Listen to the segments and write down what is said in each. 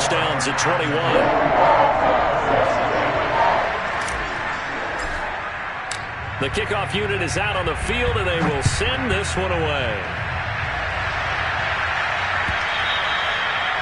first downs at 21. The kickoff unit is out on the field, and they will send this one away.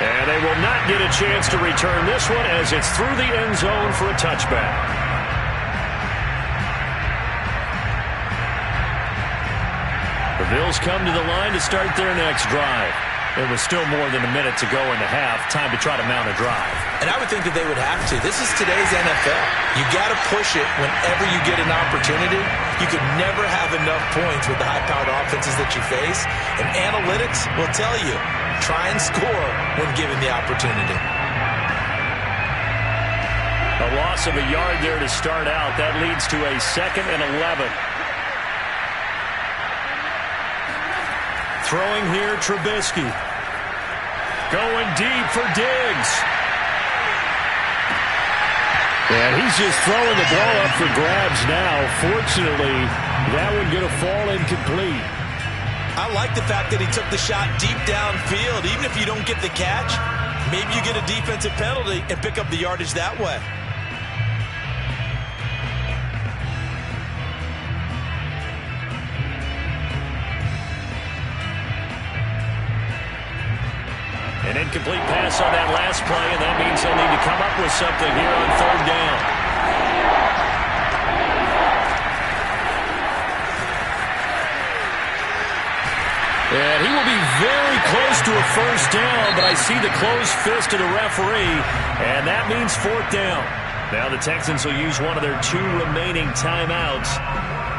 And they will not get a chance to return this one as it's through the end zone for a touchback. The Bills come to the line to start their next drive. It was still more than a minute to go in the half. Time to try to mount a drive. And I would think that they would have to. This is today's NFL. You got to push it whenever you get an opportunity. You could never have enough points with the high-powered offenses that you face. And analytics will tell you, try and score when given the opportunity. A loss of a yard there to start out. That leads to a 2nd and 11. Throwing here, Trubisky. Going deep for Diggs. And he's just throwing the ball up for grabs now. Fortunately, that one going to fall incomplete. I like the fact that he took the shot deep downfield. Even if you don't get the catch, maybe you get a defensive penalty and pick up the yardage that way. An incomplete pass on that last play, and that means they'll need to come up with something here on 3rd down. And he will be very close to a first down, but I see the closed fist of the referee, and that means 4th down. Now the Texans will use one of their 2 remaining timeouts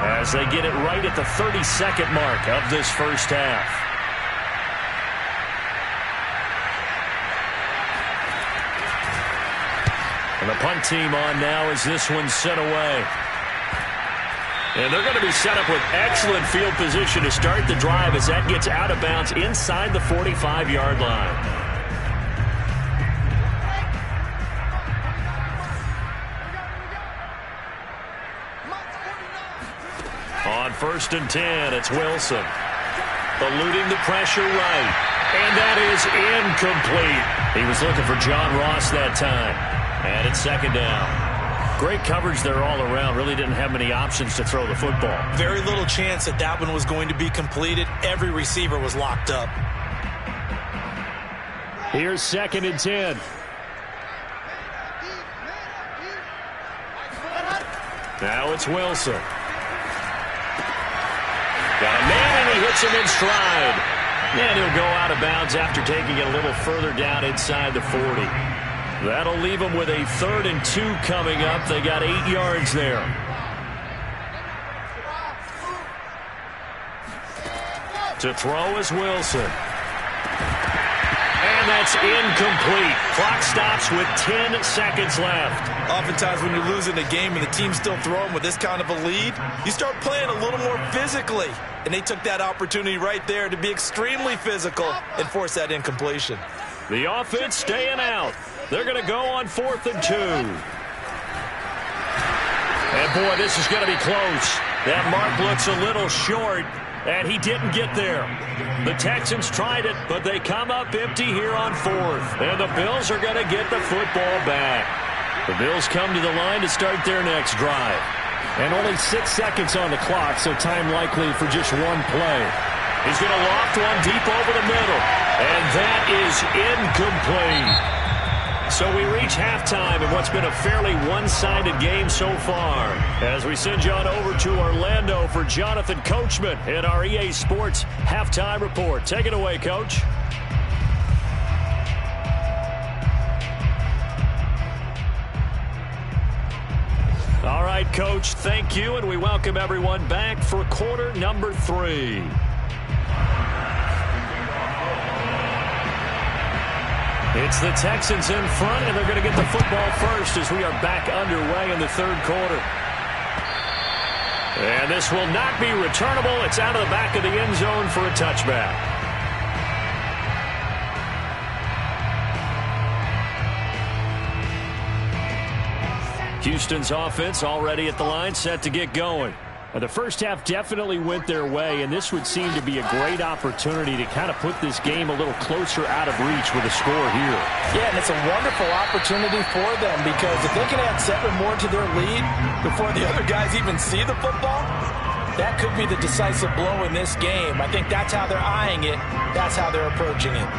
as they get it right at the 32nd mark of this first half. And the punt team on now as this one's sent away. And they're going to be set up with excellent field position to start the drive as that gets out of bounds inside the 45-yard line. On 1st and 10, it's Wilson. Eluding the pressure right. And that is incomplete. He was looking for John Ross that time. And it's 2nd down. Great coverage there all around. Really didn't have many options to throw the football. Very little chance that that one was going to be completed. Every receiver was locked up. Here's 2nd and 10. Now it's Wilson. Got a man, and he hits him in stride. And he'll go out of bounds after taking it a little further down inside the 40. That'll leave them with a 3rd and 2 coming up. They got 8 yards there. To throw is Wilson. And that's incomplete. Clock stops with 10 seconds left. Oftentimes when you're losing a game and the team's still throwing with this kind of a lead, you start playing a little more physically. And they took that opportunity right there to be extremely physical and force that incompletion. The offense staying out. They're going to go on 4th and 2. And, boy, this is going to be close. That mark looks a little short, and he didn't get there. The Texans tried it, but they come up empty here on 4th. And the Bills are going to get the football back. The Bills come to the line to start their next drive. And only 6 seconds on the clock, so time likely for just one play. He's going to loft one deep over the middle. And that is incomplete. So we reach halftime in what's been a fairly one-sided game so far. As we send you on over to Orlando for Jonathan Coachman in our EA Sports Halftime Report. Take it away, Coach. All right, Coach, thank you, and we welcome everyone back for quarter number 3. It's the Texans in front, and they're going to get the football first as we are back underway in the 3rd quarter. And this will not be returnable. It's out of the back of the end zone for a touchback. Houston's offense already at the line, set to get going. The first half definitely went their way, and this would seem to be a great opportunity to kind of put this game a little closer out of reach with a score here. Yeah, and it's a wonderful opportunity for them because if they can add 7 more to their lead before the other guys even see the football, that could be the decisive blow in this game. I think that's how they're eyeing it. That's how they're approaching it.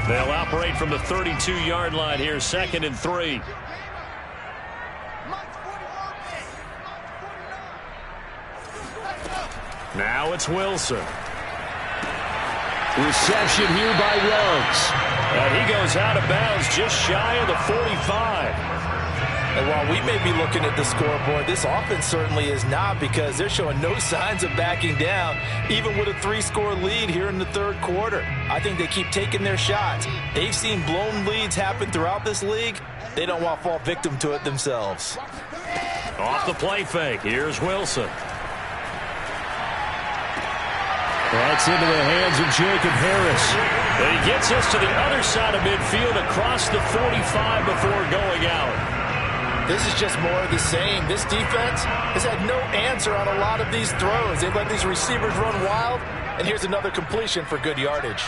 They'll operate from the 32-yard line here, 2nd and 3. Now it's Wilson. Reception here by Ruggs. And he goes out of bounds just shy of the 45. And while we may be looking at the scoreboard, this offense certainly is not because they're showing no signs of backing down, even with a 3-score lead here in the 3rd quarter. I think they keep taking their shots. They've seen blown leads happen throughout this league. They don't want to fall victim to it themselves. Off the play fake. Here's Wilson. That's into the hands of Jacob Harris. And he gets us to the other side of midfield across the 45 before going out. This is just more of the same. This defense has had no answer on a lot of these throws. They've let these receivers run wild, and here's another completion for good yardage.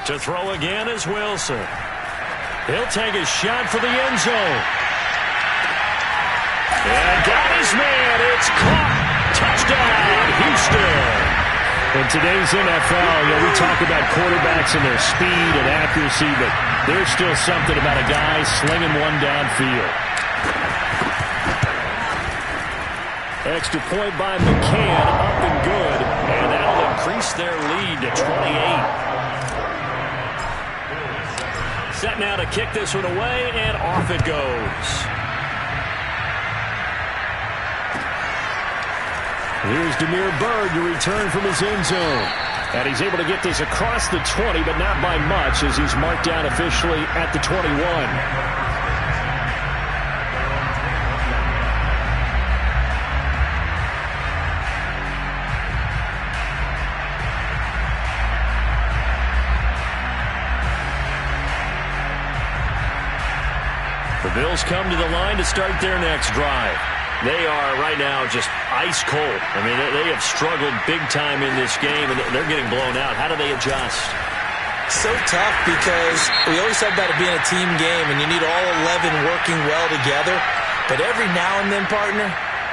To throw again is Wilson. He'll take a shot for the end zone. And got his man. It's caught. Touchdown, Houston. In today's NFL, we talk about quarterbacks and their speed and accuracy, but there's still something about a guy slinging one downfield. Extra point by McCann, up and good, and that'll increase their lead to 28. Set now to kick this one away, and off it goes. Here's Damiere Byrd to return from his end zone. And he's able to get this across the 20, but not by much as he's marked down officially at the 21. The Bills come to the line to start their next drive. They are right now just ice cold. I mean, they have struggled big time in this game, and they're getting blown out. How do they adjust? So tough because we always talk about it being a team game, and you need all 11 working well together. But every now and then, partner,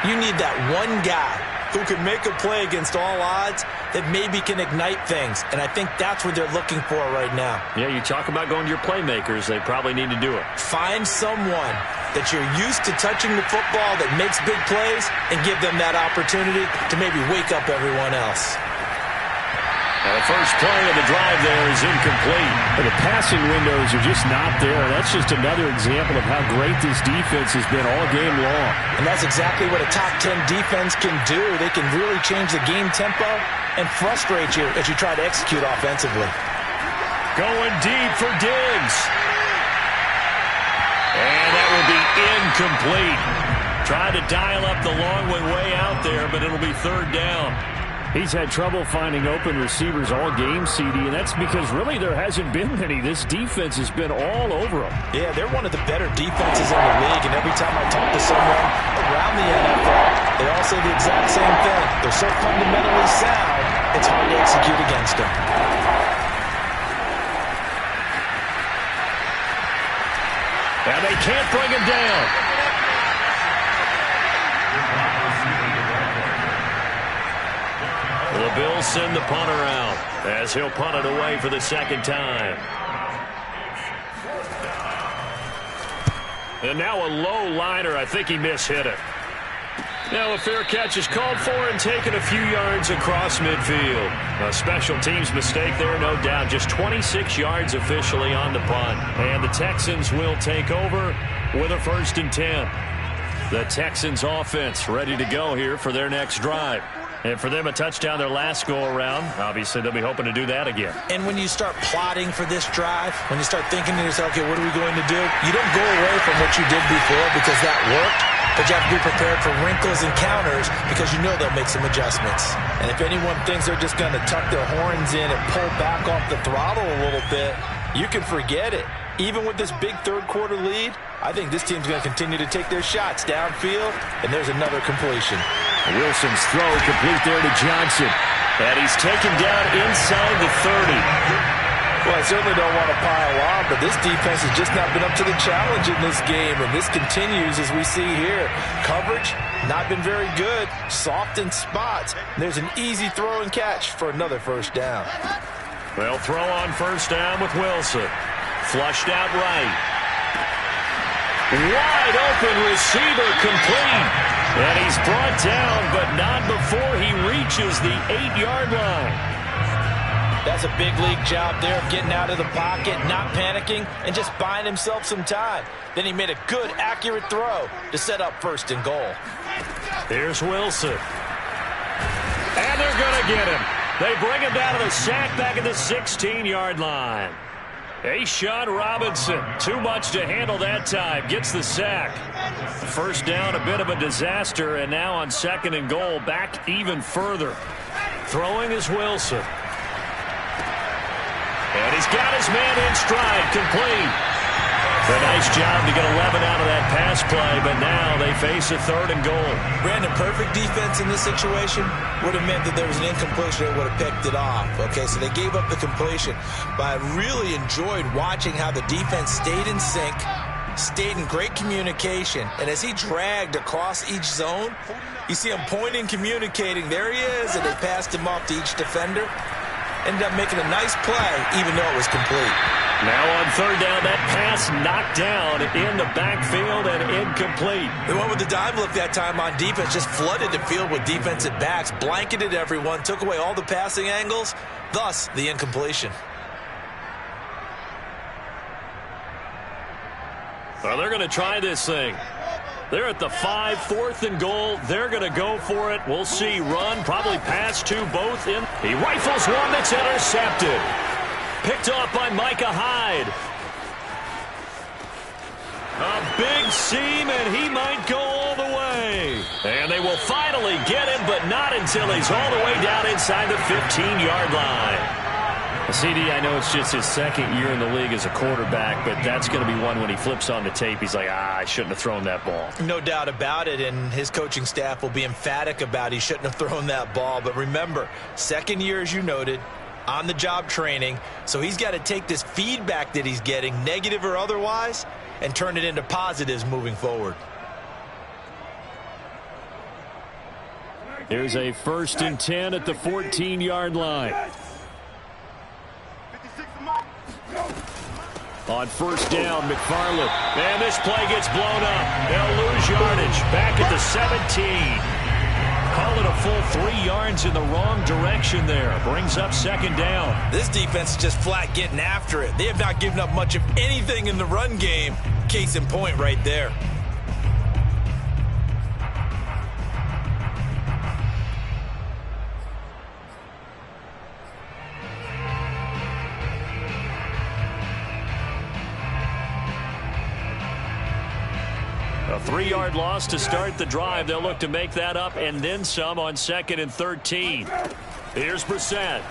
you need that one guy who can make a play against all odds that maybe can ignite things. And I think that's what they're looking for right now. Yeah, you talk about going to your playmakers. They probably need to do it. Find someone that you're used to touching the football that makes big plays and give them that opportunity to maybe wake up everyone else. And the first play of the drive there is incomplete. And the passing windows are just not there. That's just another example of how great this defense has been all game long. And that's exactly what a top 10 defense can do. They can really change the game tempo and frustrate you as you try to execute offensively. Going deep for Diggs. And that will be incomplete. Trying to dial up the long way out there, but it'll be 3rd down. He's had trouble finding open receivers all game, CD, and that's because really there hasn't been many. This defense has been all over them. Yeah, they're one of the better defenses in the league, and every time I talk to someone around the NFL, they all say the exact same thing. They're so fundamentally sound, it's hard to execute against them. And they can't bring him down. The Bills send the punter out as he'll punt it away for the 2nd time. And now a low liner. I think he mishit it. Now a fair catch is called for and taken a few yards across midfield. A special teams mistake there, no doubt. Just 26 yards officially on the punt. And the Texans will take over with a 1st and 10. The Texans offense ready to go here for their next drive. And for them, a touchdown their last go-around. Obviously, they'll be hoping to do that again. And when you start plotting for this drive, when you start thinking to yourself, okay, what are we going to do? You don't go away from what you did before because that worked, but you have to be prepared for wrinkles and counters because you know they'll make some adjustments. And if anyone thinks they're just going to tuck their horns in and pull back off the throttle a little bit, you can forget it. Even with this big third-quarter lead, I think this team's going to continue to take their shots downfield, and there's another completion. Wilson's throw complete there to Johnson. And he's taken down inside the 30. Well, I certainly don't want to pile on, but this defense has just not been up to the challenge in this game, and this continues as we see here. Coverage, not been very good, soft in spots. There's an easy throw and catch for another first down. They'll throw on first down with Wilson. Flushed out right. Wide open receiver complete. And he's brought down, but not before he reaches the 8-yard line. That's a big league job there of getting out of the pocket, not panicking, and just buying himself some time. Then he made a good, accurate throw to set up first and goal. Here's Wilson. And they're going to get him. They bring him down to the sack back at the 16-yard line. A'Shawn Robinson, too much to handle that time, gets the sack. First down, a bit of a disaster, and now on second and goal, back even further. Throwing is Wilson. And he's got his man in stride, complete. A nice job to get 11 out of that pass play, but now they face a third and goal. Brandon, perfect defense in this situation would have meant that there was an incompletion that would have picked it off. Okay, so they gave up the completion, but I really enjoyed watching how the defense stayed in sync, stayed in great communication, and as he dragged across each zone, you see him pointing, communicating. There he is, and they passed him off to each defender. Ended up making a nice play, even though it was complete. Now on third down, that pass knocked down in the backfield and incomplete. They went with the dive look that time on defense, just flooded the field with defensive backs, blanketed everyone, took away all the passing angles, thus the incompletion. Well, they're going to try this thing. They're at the 5, 4th and goal. They're going to go for it. We'll see. Run, probably pass to both in. He rifles one that's intercepted. Picked off by Micah Hyde. A big seam, and he might go all the way. And they will finally get him, but not until he's all the way down inside the 15-yard line. CD, I know it's just his second year in the league as a quarterback, but that's going to be one when he flips on the tape. He's like, I shouldn't have thrown that ball. No doubt about it, and his coaching staff will be emphatic about he shouldn't have thrown that ball. But remember, second year, as you noted, on-the-job training, so he's got to take this feedback that he's getting, negative or otherwise, and turn it into positives moving forward. Here's a 1st and 10 at the 14-yard line. On first down, McFarland. And this play gets blown up. They'll lose yardage. Back at the 17. Call it a full 3 yards in the wrong direction there. Brings up second down. This defense is just flat getting after it. They have not given up much of anything in the run game. Case in point right there. A 3-yard loss to start the drive. They'll look to make that up and then some on 2nd and 13. Here's Brissett.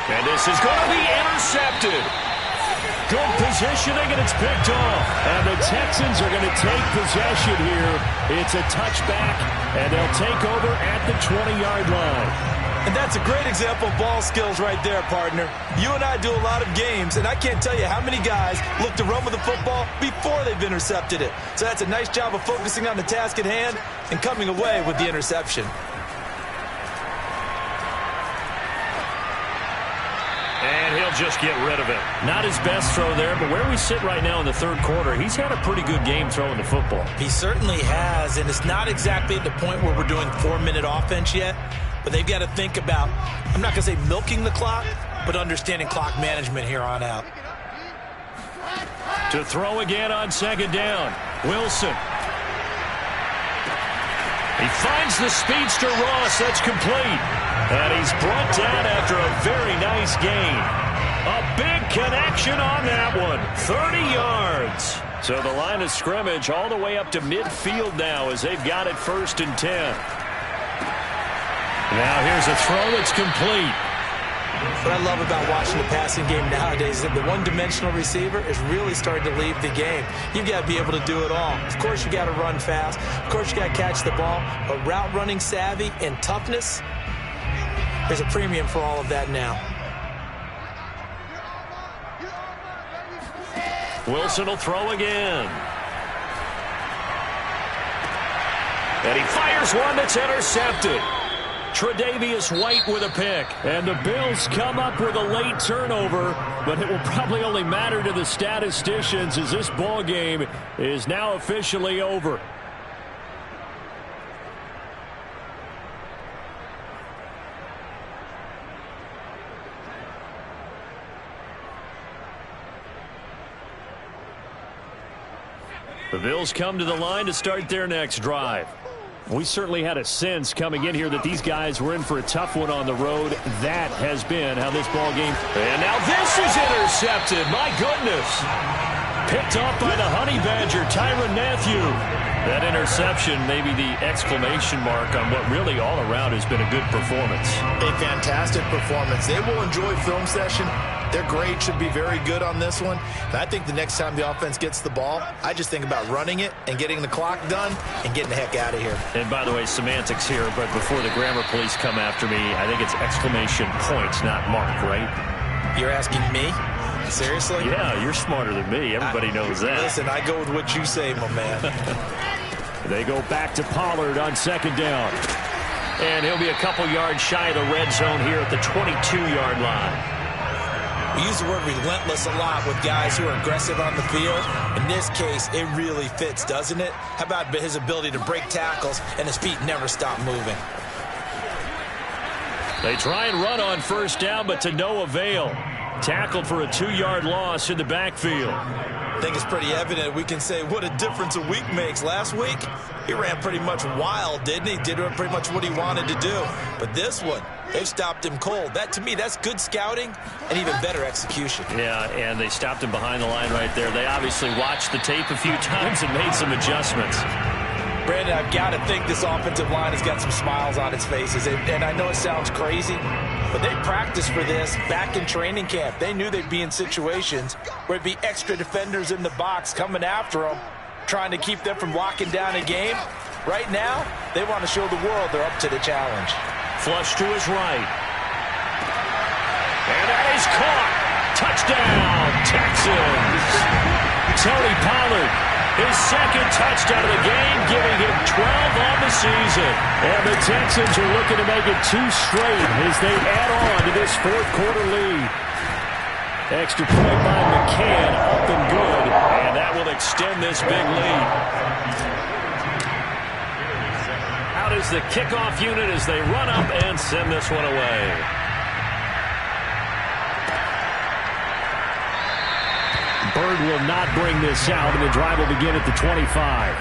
And this is going to be intercepted. Good positioning, and it's picked off. And the Texans are going to take possession here. It's a touchback, and they'll take over at the 20-yard line. And that's a great example of ball skills right there, partner. You and I do a lot of games, and I can't tell you how many guys look to run with the football before they've intercepted it. So that's a nice job of focusing on the task at hand and coming away with the interception. And he'll just get rid of it. Not his best throw there, but where we sit right now in the third quarter, he's had a pretty good game throwing the football. He certainly has, and it's not exactly at the point where we're doing 4-minute offense yet. But they've got to think about, I'm not going to say milking the clock, but understanding clock management here on out. To throw again on second down, Wilson. He finds the speedster Ross. That's complete. And he's brought down after a very nice gain. A big connection on that one. 30 yards. So the line of scrimmage all the way up to midfield now as they've got it 1st and 10. Now here's a throw that's complete. What I love about watching the passing game nowadays is that the one-dimensional receiver is really starting to leave the game. You've got to be able to do it all. Of course, you got to run fast. Of course, you got to catch the ball. But route running savvy and toughness, there's a premium for all of that now. Wilson will throw again. And he fires one that's intercepted. Tre'Davious White with a pick. And the Bills come up with a late turnover, but it will probably only matter to the statisticians as this ball game is now officially over. The Bills come to the line to start their next drive. We certainly had a sense coming in here that these guys were in for a tough one on the road. That has been how this ball game. And now this is intercepted. My goodness. Picked off by the Honey Badger, Tyrann Mathieu. That interception, maybe the exclamation mark on what really all around has been a good performance. A fantastic performance. They will enjoy film session. Their grade should be very good on this one. And I think the next time the offense gets the ball, I just think about running it and getting the clock done and getting the heck out of here. And by the way, semantics here, but before the grammar police come after me, I think it's exclamation point, not mark, right? You're asking me? Seriously? Yeah, you're smarter than me. Everybody knows that. Listen, I go with what you say, my man. They go back to Pollard on 2nd down. And he'll be a couple yards shy of the red zone here at the 22-yard line. We use the word relentless a lot with guys who are aggressive on the field. In this case, it really fits, doesn't it? How about his ability to break tackles and his feet never stop moving? They try and run on 1st down, but to no avail. Tackled for a 2-yard loss in the backfield. I think it's pretty evident. We can say what a difference a week makes. Last week, he ran pretty much wild, didn't he? Did pretty much what he wanted to do. But this one, they've stopped him cold. That, to me, that's good scouting and even better execution. Yeah, and they stopped him behind the line right there. They obviously watched the tape a few times and made some adjustments. Brandon, I've got to think this offensive line has got some smiles on its faces. And I know it sounds crazy, but they practiced for this back in training camp. They knew they'd be in situations where it'd be extra defenders in the box coming after them, trying to keep them from locking down a game. Right now, they want to show the world they're up to the challenge. Flush to his right. And that is caught. Touchdown, Texans. Tony Pollard, his 2nd touchdown of the game, giving him 12 on the season. And the Texans are looking to make it 2 straight as they add on to this 4th quarter lead. Extra point by McCann, up and good. And that will extend this big lead. Out is the kickoff unit as they run up and send this one away. Bird will not bring this out, and the drive will begin at the 25.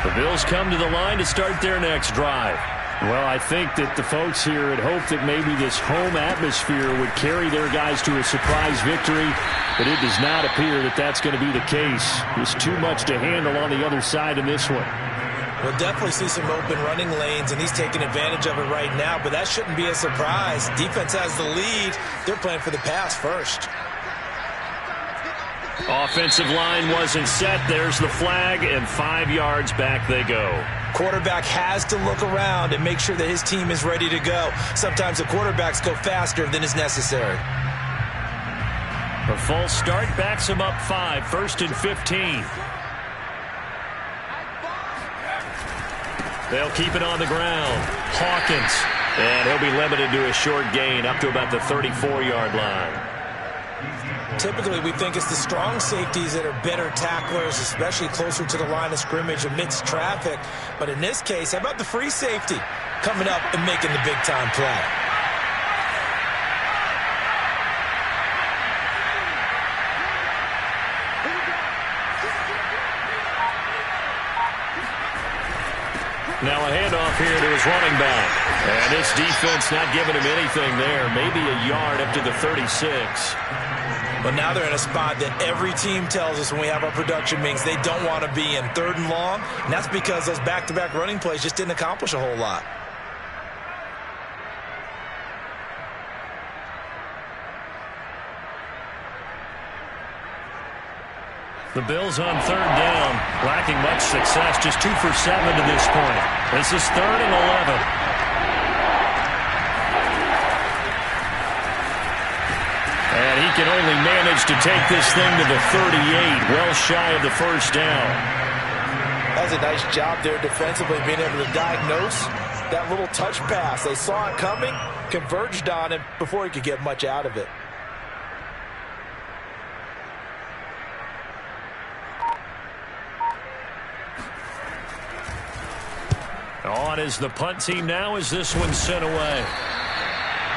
The Bills come to the line to start their next drive. Well, I think that the folks here had hoped that maybe this home atmosphere would carry their guys to a surprise victory, but it does not appear that that's going to be the case. There's too much to handle on the other side in this one. We'll definitely see some open running lanes, and he's taking advantage of it right now, but that shouldn't be a surprise. Defense has the lead. They're playing for the pass first. Offensive line wasn't set. There's the flag, and 5 yards back they go. Quarterback has to look around and make sure that his team is ready to go. Sometimes the quarterbacks go faster than is necessary. A false start backs him up 5, 1st and 15. They'll keep it on the ground. Hawkins. And he'll be limited to a short gain up to about the 34-yard line. Typically, we think it's the strong safeties that are better tacklers, especially closer to the line of scrimmage amidst traffic. But in this case, how about the free safety coming up and making the big-time play? Now a handoff here to his running back. And this defense not giving him anything there. Maybe a yard up to the 36. But now they're in a spot that every team tells us when we have our production meetings they don't want to be in, 3rd and long. And that's because those back-to-back running plays just didn't accomplish a whole lot. The Bills on 3rd down, lacking much success, just 2 for 7 to this point. This is 3rd and 11. And he can only manage to take this thing to the 38, well shy of the first down. That was a nice job there defensively, being able to diagnose that little touch pass. They saw it coming, converged on it before he could get much out of it. On is the punt team now as this one's sent away.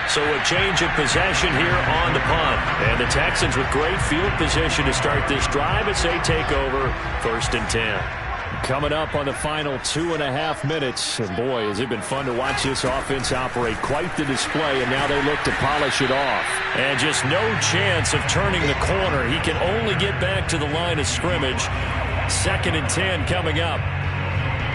So a change of possession here on the punt. And the Texans with great field position to start this drive as they take over 1st and 10. Coming up on the final 2.5 minutes. And boy, has it been fun to watch this offense operate. Quite the display, and now they look to polish it off. And just no chance of turning the corner. He can only get back to the line of scrimmage. 2nd and 10 coming up.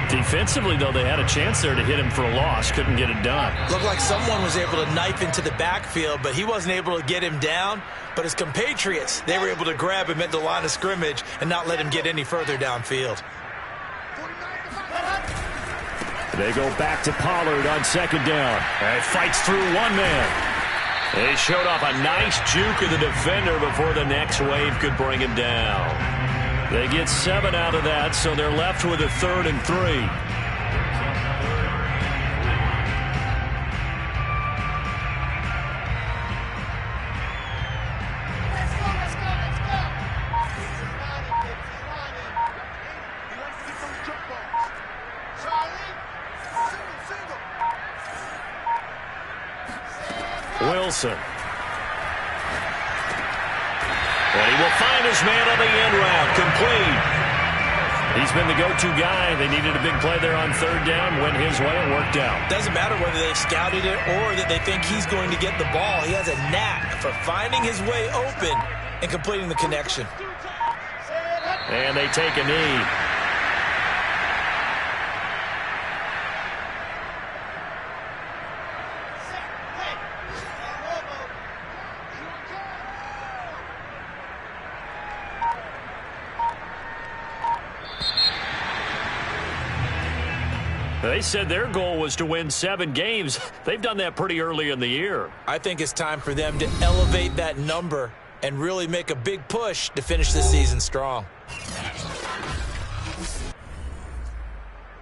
Defensively, though, they had a chance there to hit him for a loss. Couldn't get it done. Looked like someone was able to knife into the backfield, but he wasn't able to get him down. But his compatriots, they were able to grab him at the line of scrimmage and not let him get any further downfield. They go back to Pollard on 2nd down. And fights through one man. He showed off a nice juke of the defender before the next wave could bring him down. They get 7 out of that, so they're left with a 3rd and 3. Wilson. And he will find his man on the end route. Complete. He's been the go-to guy. They needed a big play there on 3rd down. Went his way and worked out. Doesn't matter whether they've scouted it or that they think he's going to get the ball. He has a knack for finding his way open and completing the connection. And they take a knee. They said their goal was to win 7 games. They've done that pretty early in the year. I think it's time for them to elevate that number and really make a big push to finish the season strong.